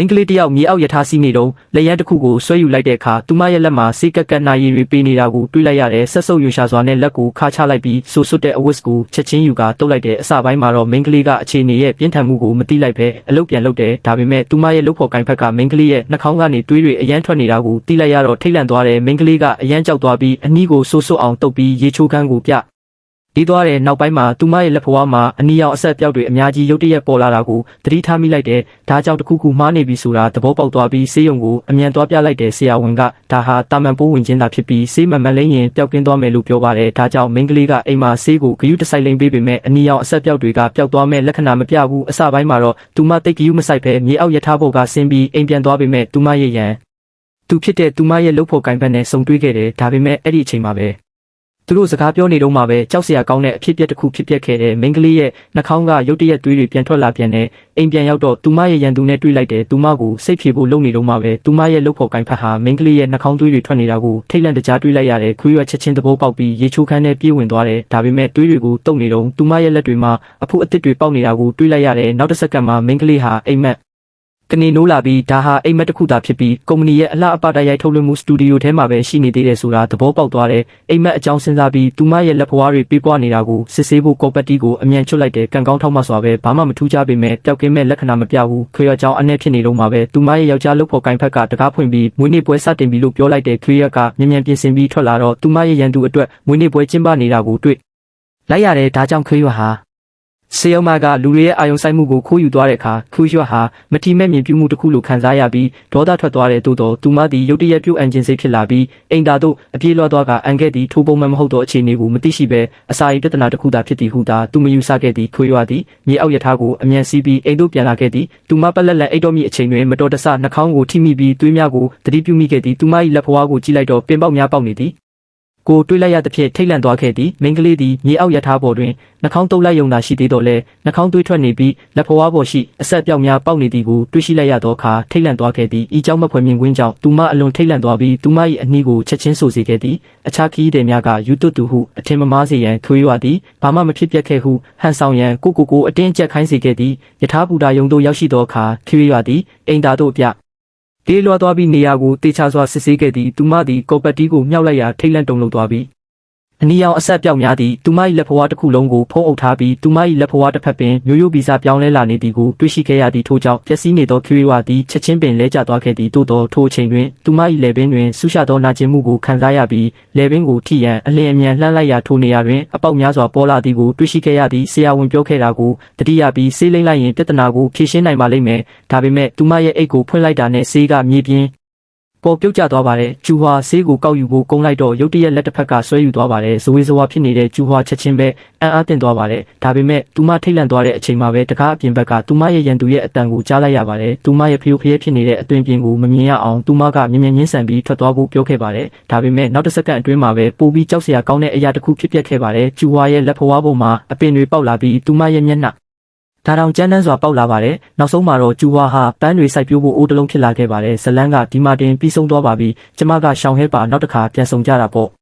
မင်းကလေးတယောက်မြေအောက်ယထာစီးနေတော့လက်ရန်တစ်ခုကိုဆွဲယူလိုက်တဲ့အခါသူမရဲ့လက်မှာစိတ်ကက်ကက်နာရီတွေပေးနေတာကိုတွေးလိုက်ရတယ်ဆက်ဆုပ်ရွှေရှာစွာနဲ့လက်ကိုခါချလိုက်ပြီးဆိုဆွတ်တဲ့အဝတ်ကိုချက်ချင်းယူကတုပ်လိုက်တဲ့အစပိုင်းမှာတော့မင်းကလေးကအခြေအနေရဲ့ပြင်းထန်မှုကိုမသိလိုက်ပဲအလုပ်ပြန်လုပ်တယ်ဒါပေမဲ့သူမရဲ့လုပ်ဖို့ကိုင်ဖက်ကမင်းကလေးရဲ့နှာခေါင်းကနေတွေးတွေအရန်ထွက်နေတာကိုသိလိုက်ရတော့ထိတ်လန့်သွားတယ်မင်းကလေးကအရန်ကြောက်သွားပြီးအနီးကိုဆိုဆွတ်အောင်တုပ်ပြီးရေချိုးခန်းကိုပြဒီသွားတဲ့နောက်ပိုင်းမှာသူမရဲ့လက်ဖွားမှာအနီရောင်အဆက်ပြောက်တွေအများကြီးရုတ်တရက်ပေါ်လာတာကိုသတိထားမိလိုက်တယ်ဒါကြောင့်တခုခုမှားနေပြီဆိုတာသဘောပေါက်သွားပြီးဆေးရုံကိုအမြန်သွားပြလိုက်တဲ့ဆရာဝန်ကဒါဟာတာမန်ပိုးဝင်ခြင်းသာဖြစ်ပြီးဆေးမှန်မှန်လေးရင်ပျောက်ကင်းသွားမယ်လို့ပြောပါတယ်ဒါကြောင့်မင်းကလေးကအိမ်မှာဆေးကိုဂရုတစိုက်လိမ့်ပေးပေမဲ့အနီရောင်အဆက်ပြောက်တွေကပျောက်သွားမဲ့လက္ခဏာမပြဘူးအစပိုင်းမှာတော့သူမတိတ်ဂရုမစိုက်ပဲမြေအောက်ယထာဘောကဆင်းပြီးအိမ်ပြန်သွားပေမဲ့သူမရဲ့ရန်သူဖြစ်တဲ့သူမရဲ့လုပ်ဖို့ကိုင်ဖက်နဲ့ဆုံတွေ့ခဲ့တယ်ဒါပေမဲ့အဲ့ဒီအချိန်မှာပဲသူတို့စကားပြောနေတော့မှပဲကြောက်စရာကောင်းတဲ့အဖြစ်အပျက်တစ်ခုဖြစ်ပျက်ခဲ့တဲ့မင်းကလေးရဲ့နှာခေါင်းကရုတ်တရက်သွေးတွေပြန်ထွက်လာပြန်တယ်အိမ်ပြန်ရောက်တော့သူမရဲ့ရန်သူနဲ့တွေ့လိုက်တယ်သူမကိုစိတ်ဖြေဖို့လုပ်နေတော့မှပဲသူမရဲ့လုပ်ဖို့ကိုင်ဖက်ဟာမင်းကလေးရဲ့နှာခေါင်းသွေးတွေထွက်နေတာကိုထိတ်လန့်တကြားတွေ့လိုက်ရတယ်ခွေးရွက်ချက်ချင်းသဘောပေါက်ပြီးရေချိုးခန်းနဲ့ပြေးဝင်သွားတယ်ဒါပေမဲ့သွေးတွေကိုတုပ်နေတော့သူမရဲ့လက်တွေမှာအဖုအသစ်တွေပေါက်နေတာကိုတွေ့လိုက်ရတယ်နောက်တစ်စက္ကန့်မှာမင်းကလေးဟာအိမ်မက်ကနေနိုးလာပြီးဒါဟာအိမ်မက်တစ်ခုသာဖြစ်ပြီးကုမ္ပဏီရဲ့အလှအပတိုက်ရိုက်ထုတ်လွှင့်မှုစတူဒီယိုထဲမှာပဲရှိနေသေးတယ်ဆိုတာသဘောပေါက်သွားတယ်အိမ်မက်အကြောင်းစဉ်းစားပြီးသူမရဲ့လက်ဖွားတွေပြေးပွားနေတာကိုစစ်ဆေးဖို့ကော်ပတ်တီကိုအမြန်ချွတ်လိုက်တယ်ကံကောင်းထောက်မှစွာပဲဘာမှမထူးခြားပေမဲ့ပျောက်ကင်းမဲ့လက္ခဏာမပြဘူးခွေရကြောင်အနေဖြစ်နေတော့မှပဲသူမရဲ့ယောက်ျားလုပ်ဖို့ကိုင်ဖက်ကတကားဖွင့်ပြီးမွေးနေ့ပွဲစတင်ပြီလို့ပြောလိုက်တဲ့ခွေရကမြန်မြန်ပြင်ဆင်ပြီးထွက်လာတော့သူမရဲ့ရန်သူအတွက်မွေးနေ့ပွဲကျင်းပနေတာကိုတွေ့လိုက်ရတယ်ဒါကြောင့်ခွေရဟာဆေးရုံကလူတွေရဲ့အာယုံဆိုင်မှုကိုခိုးယူသွားတဲ့အခါခွေးရွက်ဟာမထီမဲ့မြင်ပြုမှုတစ်ခုလိုခံစားရပြီးဒေါသထွက်သွားတဲ့သို့တော်သူမသည်ရုတ်တရက်ပြုတ်အန်ခြင်းစိတ်ဖြစ်လာပြီးအိမ်သာသို့အပြေးလွှားသွားကအန်ခဲ့သည်ထိုးပုံမှန်မဟုတ်သောအခြေအနေကိုမသိရှိပဲအစာရီပြဿနာတစ်ခုသာဖြစ်သည်ဟုသာသူမယူဆခဲ့သည်ခွေးရွက်သည်မြေအောက်ယထာကိုအမြန်စီးပြီးအိမ်သို့ပြန်လာခဲ့သည်သူမပလက်လက်အိတ်တော်မိအချိန်တွင်မတော်တဆနှာခေါင်းကိုထိမိပြီးသွေးများကိုသတိပြုမိခဲ့သည်သူမ၏လက်ဖွားကိုကြည့်လိုက်တော့ပင်ပေါက်များပေါက်နေသည်ကိုတွေးလိုက်ရသဖြင့်ထိတ်လန့်သွားခဲ့သည်မိန်းကလေးသည်မြေအောက်ယထာပေါ်တွင်နှာခေါင်းတုပ်လိုက်ယုံသာရှိသေးတော့လဲနှာခေါင်းသွေးထွက်နေပြီးလက်ဖွားပေါ်ရှိအဆက်ပြောက်များပေါက်နေသည်ကိုတွေးရှိလိုက်ရသောအခါထိတ်လန့်သွားခဲ့သည်ဤကြောင့်မဖွယ်မြင်ကွင်းကြောင့်သူမအလွန်ထိတ်လန့်သွားပြီးသူမ၏အနှီးကိုချက်ချင်းဆိုစေခဲ့သည်အခြားခရီးသည်များကယူတွတ်သူဟုအထင်မမှားစေရန်ထွေးရွာသည်ဘာမှမဖြစ်ပျက်ခဲ့ဟုဟန်ဆောင်ရန်ကိုအတင်းကျပ်ခိုင်းစေခဲ့သည်ယထာဘူတာယုံသို့ရောက်ရှိသောအခါထွေးရွာသည်အိမ်သာသို့ပြတေးလွှားသွားပြီးနေရာကိုတေချာစွာစစ်ဆေးခဲ့သည်သူမသည်ကော်ပတ်တီကိုမြောက်လိုက်ရာထိတ်လန့်တုန်လှုပ်သွားပြီးအနီရောင်အဆက်ပြောက်များသည်သူမ၏လက်ဖွားတစ်ခုလုံးကိုဖုံးအုပ်ထားပြီးသူမ၏လက်ဖွားတစ်ဖက်ပင်မျိုးရိုးဗီဇပြောင်းလဲလာနေသည်ကိုတွေ့ရှိခဲ့ရသည့်ထို့ကြောင့်ပျက်စီးနေသောခွေးရွာသည်ချက်ချင်းပင်လဲကျသွားခဲ့သည်သို့သောထိုအချိန်တွင်သူမ၏လယ်ပင်တွင်ဆူရှသောနာကျင်မှုကိုခံစားရပြီးလယ်ပင်ကိုထိရန်အလင်းအမြန်လှမ်းလိုက်ရာထိုနေရာတွင်အပေါက်များစွာပေါ်လာသည်ကိုတွေ့ရှိခဲ့ရသည့်ဆရာဝန်ပြောခဲ့တာကိုတတိယပြီးဆေးလိမ့်လိုက်ရင်ပြဿနာကိုဖြေရှင်းနိုင်ပါလိမ့်မယ်ဒါပေမဲ့သူမရဲ့အိတ်ကိုဖွင့်လိုက်တာနဲ့ဆေးကမြေပြင်ပေါ်ပြုတ်ကျသွားပါတယ်ကျူဟွာဆေးကိုကောက်ယူဖို့ကုန်းလိုက်တော့ရုတ်တရက်လက်တစ်ဖက်ကဆွဲယူသွားပါတယ်ဇဝေဇဝါဖြစ်နေတဲ့ကျူဟွာချက်ချင်းပဲအံ့အားသင့်သွားပါတယ်ဒါပေမဲ့သူမထိတ်လန့်သွားတဲ့အချိန်မှာပဲတကားအပြင်ဘက်ကသူမရဲ့ရန်သူရဲ့အတန်ကိုကြားလိုက်ရပါတယ်သူမရဲ့ဖျို့ဖျဲဖြစ်နေတဲ့အသွင်ပြင်ကိုမမြင်ရအောင်သူမကမြင်မြင်ချင်းဆန်ပြီးထွက်သွားဖို့ပြောခဲ့ပါတယ်ဒါပေမဲ့နောက်တစ်စက္ကန့်အတွင်းမှာပဲပိုပြီးကြောက်စရာကောင်းတဲ့အရာတစ်ခုဖြစ်ပျက်ခဲ့ပါတယ်ကျူဟွာရဲ့လက်ဖွားပေါ်မှာအပင်တွေပေါက်လာပြီးသူမရဲ့မျက်နှာဒါတောင်ကြမ်းတမ်းစွာပေါက်လာပါတယ်နောက်ဆုံးမှာတော့ကျူဝါဟာပန်းတွေစိုက်ပျိုးဖို့အိုးတလုံးဖြစ်လာခဲ့ပါတယ်ဇလန်းကဒီမာတင်ပြီးဆုံးသွားပါပြီကျမကရှောင်းဟဲပါနောက်တစ်ခါပြန်ဆောင်ကြတာပေါ့